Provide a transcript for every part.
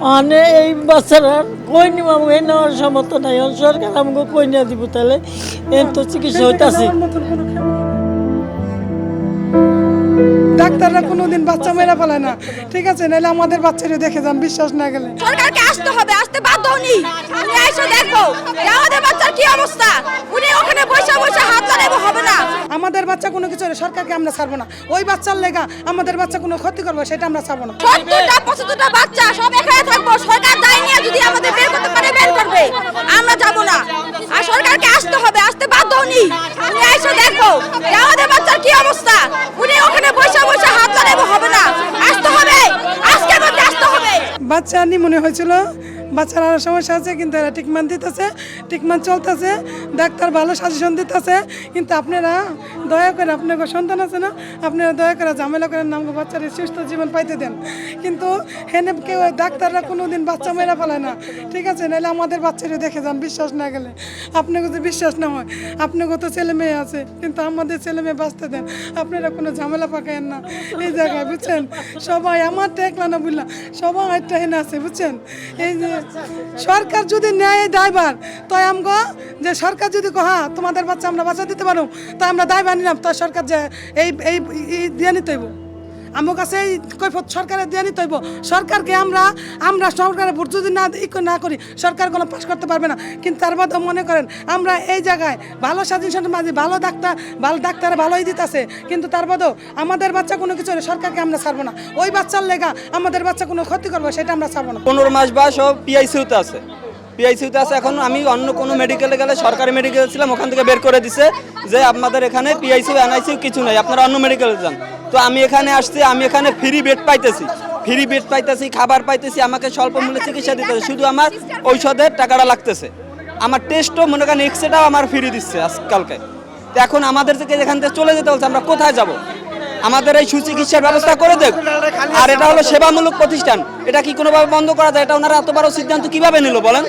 মানে এই বাচ্চারা কই নিব আমাকে নেওয়ার সমর্থ নাই, সরকার আমাকে কই নিয়ে দিব, তাহলে এর তো চিকিৎসা হইতাছে। ডাক্তাররা কোনোদিন বাচ্চা মেরা ফেলায় না, ঠিক আছে? নাহলে আমাদের বাচ্চারা দেখে যান, বিশ্বাস না গেলে সরকারকে আসতে হবে, আসতে বাধ্য উনি এসে দেখবো যে আমাদের বাচ্চার কি অবস্থা। উনি ওখানে বসে বসে হাত লাগাইবো হবে না। আমাদের বাচ্চা কোনো কিছু হলে সরকারকে আমরা ছাড়বো না। ওই বাচ্চার লেগা আমাদের বাচ্চা কোনো ক্ষতি করবো সেটা আমরা ছাড়বো না। 70টা 75টা বাচ্চা সব এখানে থাকবো, সরকার দায় নিয়ে যদি আমাদের বের করতে পারে বের করবে, আমরা যাব না। আর সরকারকে আসতে হবে, আসতে বাধ্য উনি এসে দেখবো যে আমাদের বাচ্চার কি অবস্থা। উনি ওখানে বসে বসে হাত লাগাইবো হবে না, আসতে হবে, আজকের মধ্যে আসতে হবে। বাচ্চা মনে হয়েছিল বাচ্চার আরো সমস্যা আছে, কিন্তু এরা ট্রিটমেন্ট দিতেছে, ট্রিটমেন্ট চলতেছে, ডাক্তার ভালো সাজেশন দিতেছে। কিন্তু আপনারা দয়া করে, আপনার সন্তান আছে না, আপনারা দয়া করে ঝামেলা করেন না, আমাকে বাচ্চার সুস্থ জীবন পাইতে দেন। কিন্তু হেনে কেউ ডাক্তাররা কোনো দিন বাচ্চা মেরা ফেলায় না, ঠিক আছে? নাহলে আমাদের বাচ্চারা দেখে যান, বিশ্বাস না গেলে। আপনাকে যদি বিশ্বাস না হয়, আপনাকে তো ছেলে মেয়ে আছে, কিন্তু আমাদের ছেলে মেয়ে বাঁচতে দেন। আপনারা কোনো ঝামেলা পাকায়েন না এই জায়গায়, বুঝছেন? সবাই আমার টেকলা না বুঝলাম, সবাই একটা হেনে আছে, বুঝছেন? এই যে সরকার যদি নেয় দায়ভার, তাই আমগো যে সরকার যদি হ্যাঁ তোমাদের বাচ্চা আমরা বাঁচা দিতে পারো, তাই আমরা দায়ভার নিলাম, তাই সরকার যে এই এই এই দিয়ে নিতে হইব। আমার কাছে এই কৈফত সরকারের দিয়ে নিতে হইব। সরকারকে আমরা সরকারের ভোট যদি না করি, সরকার কোনো পাস করতে পারবে না। কিন্তু তার মধ্যে মনে করেন আমরা এই জায়গায় ভালো সাজেশনের মাঝে ভালো ডাক্তার ভালোই দিতেছে, কিন্তু তার মধ্যেও আমাদের বাচ্চা কোনো কিছু হলে সরকারকে আমরা ছাড়বো না। ওই বাচ্চার লেগা আমাদের বাচ্চা কোনো ক্ষতি করবো সেটা আমরা ছাড়বো না। 15 মাস বয়স ও পিআইসিউতে আছে, এখন আমি অন্য কোনো মেডিকেলে গেলে, সরকারি মেডিকেল ছিলাম, ওখান থেকে বের করে দিছে যে আপনাদের এখানে পিআইসিউ এনআইসিউ কিছু নাই, আপনারা অন্য মেডিকেলে যান। তো আমি এখানে আসছি, আমি এখানে ফ্রি বেড পাইতেছি, খাবার পাইতেছি, আমাকে স্বল্প মূল্যে চিকিৎসা দিতেছে, শুধু আমার ঔষধের টাকাটা লাগতেছে। আমার টেস্টও মনে করেন এক্সরেটাও আমার ফ্রি দিচ্ছে আজকালকে। তো এখন আমাদের থেকে এখান থেকে চলে যেতে বলছে, আমরা কোথায় যাব? আমাদের এই সুচিকিৎসার ব্যবস্থা করে দেখ। আর এটা হলো সেবামূলক প্রতিষ্ঠান, এটা কি কোনোভাবে বন্ধ করা যায়? এটা ওনারা এত বড় সিদ্ধান্ত কিভাবে নিল বলেন?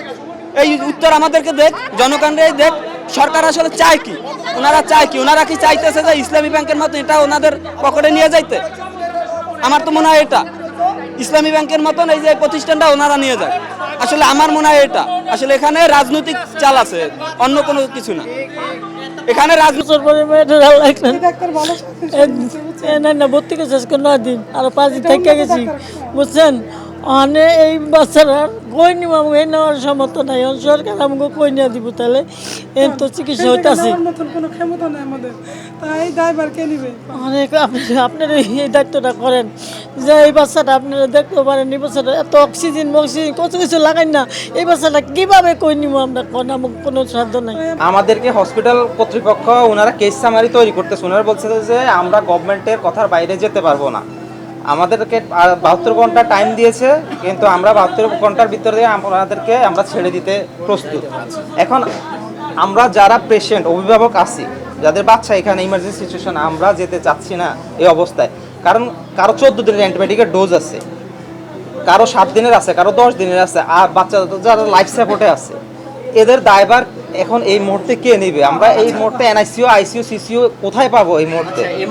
এই উত্তর আমাদেরকে দেখ, জনগণের দেখ। সরকার আসলে চায় কি? ওনারা কি চাইতেছে যে ইসলামী ব্যাংকের মতো এটা ওনাদের পকেটে নিয়ে যাইতে? আমার তো মনে হয় এটা ইসলামী ব্যাংকের মতন এই যে প্রতিষ্ঠানটা ওনারা নিয়ে যায়। আসলে আমার মনে হয় এটা আসলে এখানে রাজনৈতিক চাল আছে, অন্য কোনো কিছু না। এখানে না ভর্তি করছে আজকে 9 দিন, আরো 5 দিন থেকে গেছি, বুঝছেন? মানে এই বাচ্চারা কই নিব আমাকে নেওয়ার সমর্থ নাই, সরকার আমাকে কই নিয়ে দিব, তাহলে এর তো চিকিৎসা হইতাছে। কোনো ক্ষমতা নাই আমাদের, তাই দায়ভার কে নিবে? অনেক আপনারা এই দায়িত্বটা করেন যে এই বাচ্চাটা আপনারা দেখতে পারেন, এই বাচ্চাটা এত অক্সিজেন কত কিছু লাগাই না, এই বাচ্চাটা কিভাবে কই নিব আমরা? আমাকে কোনো সাধ্য নাই। আমাদেরকে হসপিটাল কর্তৃপক্ষ ওনারা কেস সামারি তৈরি করতেছে, ওনারা বলছে যে আমরা গভর্নমেন্টের কথার বাইরে যেতে পারবো না। আমাদেরকে 72 ঘন্টা টাইম দিয়েছে, কিন্তু আমরা 72 ঘন্টার ভিতরে আমাদেরকে আমরা ছেড়ে দিতে প্রস্তুত। এখন আমরা যারা পেশেন্ট, অভিভাবক আছি, যাদের বাচ্চা এখানে ইমার্জেন্সি সিচুয়েশন, আমরা যেতে চাচ্ছি না এই অবস্থায়। কারণ কারো 14 দিনের অ্যান্টিবায়োটিকের ডোজ আছে, কারো 7 দিনের আছে, কারো 10 দিনের আছে, আর বাচ্চা যারা লাইফ সাপোর্টে আছে, এদের দায়ভার এখন এই মুহূর্তে কে নেবে? আমরা এই মুহূর্তে এনআইসিউ, আইসিইউ, সিসিইউ কোথায় পাবো এই মুহূর্তে?